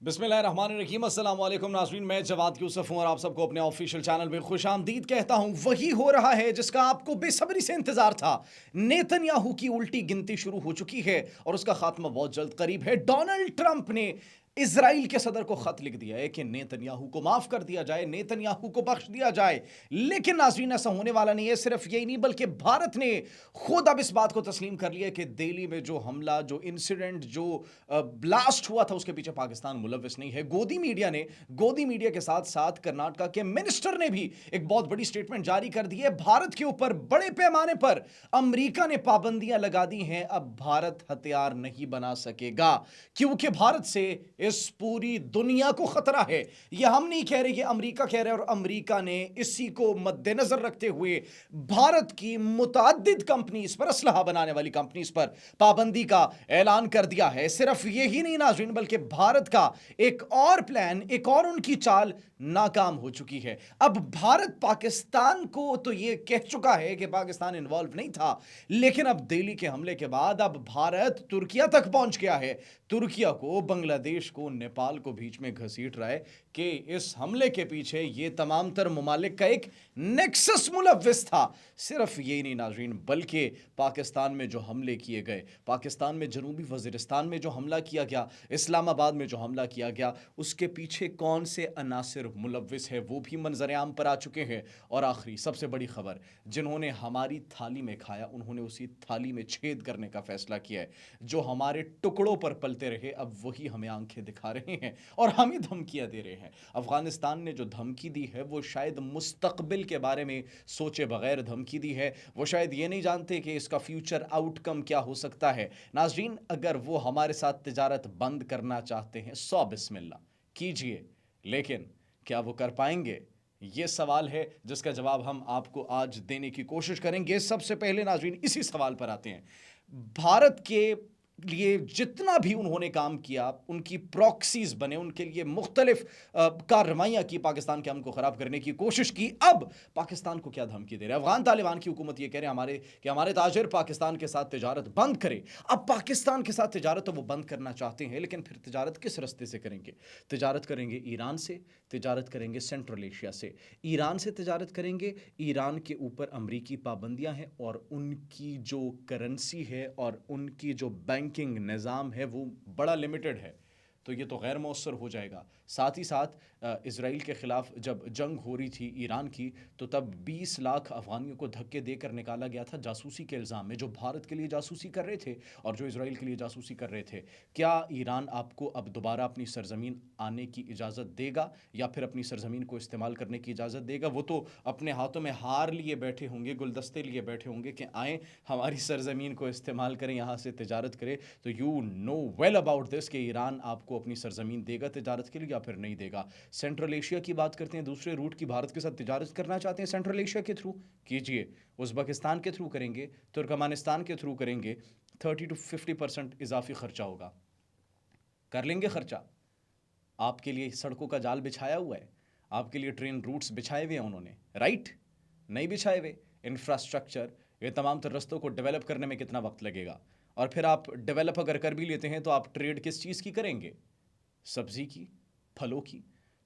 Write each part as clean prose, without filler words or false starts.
بسم اللہ الرحمن الرحیم. السلام علیکم ناظرین, میں جواد یوسف ہوں اور آپ سب کو اپنے آفیشیل چینل میں خوش آمدید کہتا ہوں. وہی ہو رہا ہے جس کا آپ کو بے صبری سے انتظار تھا. نیتن یاہو کی الٹی گنتی شروع ہو چکی ہے اور اس کا خاتمہ بہت جلد قریب ہے. ڈونلڈ ٹرمپ نے اسرائیل کے صدر کو خط لکھ دیا ہے کہ نیتن یاہو کو معاف کر دیا جائے, نیتن یاہو کو بخش دیا جائے. لیکن ناظرین, ایسا ہونے والا نہیں ہے. صرف یہی نہیں بلکہ بھارت نے خود اب اس بات کو تسلیم کر لیا کہ دہلی میں جو حملہ, جو انسیڈنٹ, جو بلاسٹ ہوا تھا, اس کے پیچھے پاکستان ملوث نہیں ہے. گودی میڈیا کے ساتھ ساتھ کرناٹکا کے منسٹر نے بھی ایک بہت بڑی سٹیٹمنٹ جاری کر دی ہے. بھارت کے اوپر بڑے پیمانے پر امریکہ نے پابندیاں لگا دی ہیں. اب بھارت ہتھیار نہیں بنا سکے گا کیونکہ بھارت سے اس پوری دنیا کو خطرہ ہے. یہ ہم نہیں کہہ رہے, یہ امریکہ کہہ رہے, اور امریکہ نے اسی کو مد نظر رکھتے ہوئے بھارت کی متعدد کمپنیز پر, اسلحہ بنانے والی کمپنیز پر پابندی کا اعلان کر دیا ہے. صرف یہی نہیں ناظرین, بلکہ بھارت کا ایک اور پلان, ایک اور ان کی چال ناکام ہو چکی ہے. اب بھارت پاکستان کو تو یہ کہہ چکا ہے کہ پاکستان انوالو نہیں تھا, لیکن اب دہلی کے حملے کے بعد اب بھارت ترکیہ تک پہنچ گیا ہے. ترکیہ کو, بنگلہ دیش کو, نیپال کو بیچ میں گھسیٹ رہا ہے کہ اس حملے کے پیچھے یہ تمام تر ممالک کا ایک نیکسس ملوث تھا. صرف یہی نہیں ناظرین, بلکہ پاکستان میں جو حملے کیے گئے, پاکستان میں جنوبی وزیرستان میں جو حملہ کیا گیا, اسلام آباد میں جو حملہ کیا گیا, اس کے پیچھے کون سے عناصر ملوث ہے وہ بھی منظر عام پر آ چکے ہیں. اور آخری سب سے بڑی خبر, جنہوں نے ہماری تھالی میں کھایا انہوں نے اسی تھالی میں چھید کرنے کا فیصلہ کیا ہے. جو ہمارے ٹکڑوں پر پلتے رہے اب وہی ہمیں آنکھیں دکھا رہے ہیں اور ہمیں دھمکیاں دے رہے ہیں. افغانستان نے جو دھمکی دی ہے وہ شاید مستقبل کے بارے میں سوچے بغیر دھمکی دی ہے. وہ شاید یہ نہیں جانتے کہ اس کا فیوچر آؤٹ کم کیا ہو سکتا ہے. ناظرین, اگر وہ ہمارے ساتھ تجارت بند کرنا چاہتے ہیں, سو بسم اللہ کیجئے, لیکن کیا وہ کر پائیں گے؟ یہ سوال ہے جس کا جواب ہم آپ کو آج دینے کی کوشش کریں گے. سب سے پہلے ناظرین اسی سوال پر آتے ہیں. بھارت کے لیے جتنا بھی انہوں نے کام کیا, ان کی پروکسیز بنے, ان کے لیے مختلف کارروائیاں کی, پاکستان کے امن کو خراب کرنے کی کوشش کی. اب پاکستان کو کیا دھمکی دے رہے ہیں؟ افغان طالبان کی حکومت یہ کہہ رہے ہیں کہ ہمارے تاجر پاکستان کے ساتھ تجارت بند کرے. اب پاکستان کے ساتھ تجارت تو وہ بند کرنا چاہتے ہیں, لیکن پھر تجارت کس رستے سے کریں گے؟ تجارت کریں گے ایران سے, تجارت کریں گے سینٹرل ایشیا سے. ایران سے تجارت کریں گے, ایران کے اوپر امریکی پابندیاں ہیں اور ان کی جو کرنسی ہے اور ان کی جو بینکنگ نظام ہے وہ بڑا لمیٹڈ ہے, تو یہ تو غیر مؤثر ہو جائے گا. ساتھ ہی ساتھ اسرائیل کے خلاف جب جنگ ہو رہی تھی ایران کی, تو تب 20 لاکھ افغانیوں کو دھکے دے کر نکالا گیا تھا جاسوسی کے الزام میں, جو بھارت کے لیے جاسوسی کر رہے تھے اور جو اسرائیل کے لیے جاسوسی کر رہے تھے. کیا ایران آپ کو اب دوبارہ اپنی سرزمین آنے کی اجازت دے گا یا پھر اپنی سرزمین کو استعمال کرنے کی اجازت دے گا؟ وہ تو اپنے ہاتھوں میں ہار لیے بیٹھے ہوں گے, گلدستے لیے بیٹھے ہوں گے کہ آئیں ہماری سرزمین کو استعمال کریں, یہاں سے تجارت کریں. تو you know well about this کہ ایران آپ کو اپنی سرزمین دے گا تجارت کے لیے یا پھر نہیں دے گا. سینٹرل ایشیا کی بات کرتے ہیں, دوسرے روٹ کی بھارت کے ساتھ تجارت کرنا چاہتے ہیں سینٹرل ایشیا کے تھرو, کیجئے. ازبکستان کے تھرو کریں گے, ترکمانستان کے تھرو کریں گے, 30 to 50% اضافی خرچہ ہوگا. کر لیں گے خرچہ. آپ کے لیے سڑکوں کا جال بچھایا ہوا ہے, آپ کے لیے ٹرین روٹس بچھائے ہوئے ہیں انہوں نے, رائٹ؟ نہیں بچھائے ہوئے. انفراسٹرکچر, یہ تمام تر رستوں کو ڈیولپ کرنے میں کتنا وقت لگے گا؟ اور پھر آپ ڈیولپ اگر کر بھی لیتے ہیں تو آپ ٹریڈ کس چیز کی کریں گے؟ سبزی کی, پھلوں کی,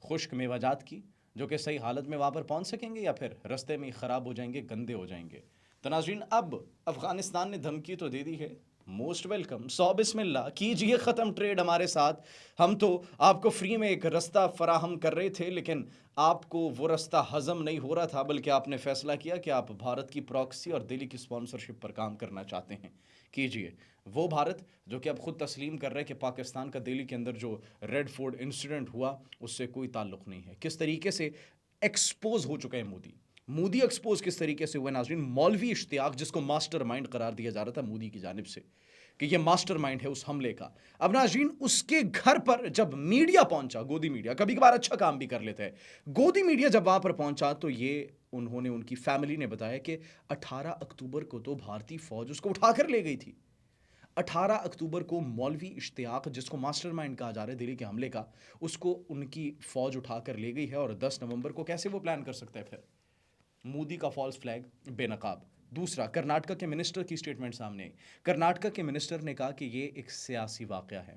خشک میوہ جات کی, جو کہ صحیح حالت میں وہاں پر پہنچ سکیں گے, یا پھر رستے میں خراب ہو جائیں گے, گندے ہو جائیں گے؟ تو ناظرین, اب افغانستان نے دھمکی تو دے دی ہے, موسٹ ویلکم, سو بسم اللہ کیجئے ختم ٹریڈ ہمارے ساتھ. ہم تو آپ کو فری میں ایک رستہ فراہم کر رہے تھے, لیکن آپ کو وہ رستہ ہضم نہیں ہو رہا تھا, بلکہ آپ نے فیصلہ کیا کہ آپ بھارت کی پراکسی اور دہلی کی سپانسرشپ پر کام کرنا چاہتے ہیں. کیجئے. وہ بھارت جو کہ اب خود تسلیم کر رہے ہیں کہ پاکستان کا دہلی کے اندر جو ریڈ فورٹ انسیڈنٹ ہوا اس سے کوئی تعلق نہیں ہے. کس طریقے سے ایکسپوز ہو چکا ہے مودی ایکسپوز کس طریقے سے ہوا ہے ناظرین؟ مولوی اشتیاق, جس کو ماسٹر مائنڈ قرار دیا جا رہا تھا مودی کی جانب سے کہ یہ ماسٹر مائنڈ ہے اس حملے کا, اب ناظرین اس کے گھر پر جب میڈیا پہنچا, گودی میڈیا کبھی کبھار اچھا کام بھی کر لیتا ہے, گودی میڈیا جب وہاں پر پہنچا تو یہ انہوں نے, ان کی فیملی نے بتایا کہ 18 اکتوبر کو تو بھارتی فوج اس کو اٹھا کر لے گئی تھی. 18 اکتوبر کو مولوی اشتیاق, جس کو ماسٹر مائنڈ کہا جا رہا ہے دہلی کے حملے کا, اس کو ان کی فوج اٹھا کر لے گئی ہے. اور 10 نومبر کو کیسے وہ پلان کر سکتا ہے پھر؟ مودی کا فالس فلیگ بے نقاب. دوسرا, کرناٹکا کے منسٹر کی سٹیٹمنٹ سامنے آئی. کرناٹکا کے منسٹر نے کہا کہ یہ ایک سیاسی واقعہ ہے,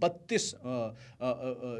32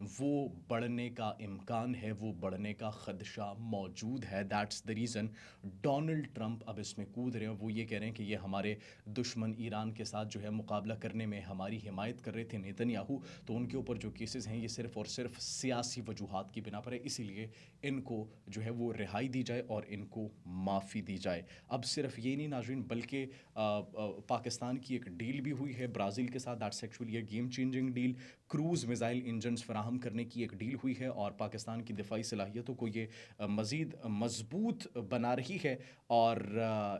وہ بڑھنے کا امکان ہے, وہ بڑھنے کا خدشہ موجود ہے. That's the reason Donald Trump اب اس میں کود رہے ہیں. وہ یہ کہہ رہے ہیں کہ یہ ہمارے دشمن ایران کے ساتھ جو ہے مقابلہ کرنے میں ہماری حمایت کر رہے تھے نیتن یاہو, تو ان کے اوپر جو کیسز ہیں یہ صرف اور صرف سیاسی وجوہات کی بنا پر ہے, اسی لیے ان کو جو ہے وہ رہائی دی جائے اور ان کو معافی دی جائے. اب صرف یہ نہیں ناظرین, بلکہ پاکستان کی ایک ڈیل بھی ہوئی ہے برازیل کے ساتھ. That's actually a game changing deal. Cruise missile engines فراہم کرنے کی ایک ڈیل ہوئی ہے اور پاکستان کی دفاعی صلاحیتوں کو یہ مزید مضبوط بنا رہی ہے. اور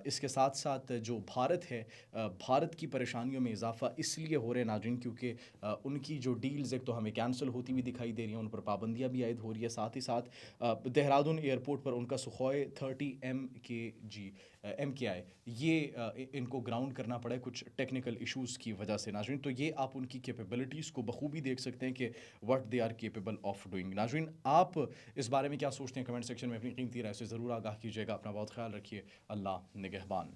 اس کے ساتھ ساتھ جو بھارت ہے, بھارت کی پریشانیوں میں اضافہ اس لیے ہو رہے ہیں ناظرین کیونکہ ان کی جو ڈیلز ایک تو ہمیں کینسل ہوتی ہوئی دکھائی دے رہی ہیں, ان پر پابندیاں بھی عائد ہو رہی ہے. ساتھ ہی ساتھ دہرادون ایئرپورٹ پر ان کا سخوئے 30 MKI یہ ان کو گراؤنڈ کرنا پڑا ہے کچھ ٹیکنیکل ایشوز کی وجہ سے ناظرین. تو یہ آپ ان کی کیپیبلٹیز کو بخوبی دیکھ سکتے ہیں کہ what they are capable of doing. ناظرین آپ اس بارے میں کیا سوچتے ہیں؟ کمنٹ سیکشن میں اپنی قیمتی رائے سے ضرور آگاہ کیجیے گا. اپنا بہت خیال رکھیے. اللہ نگہبان.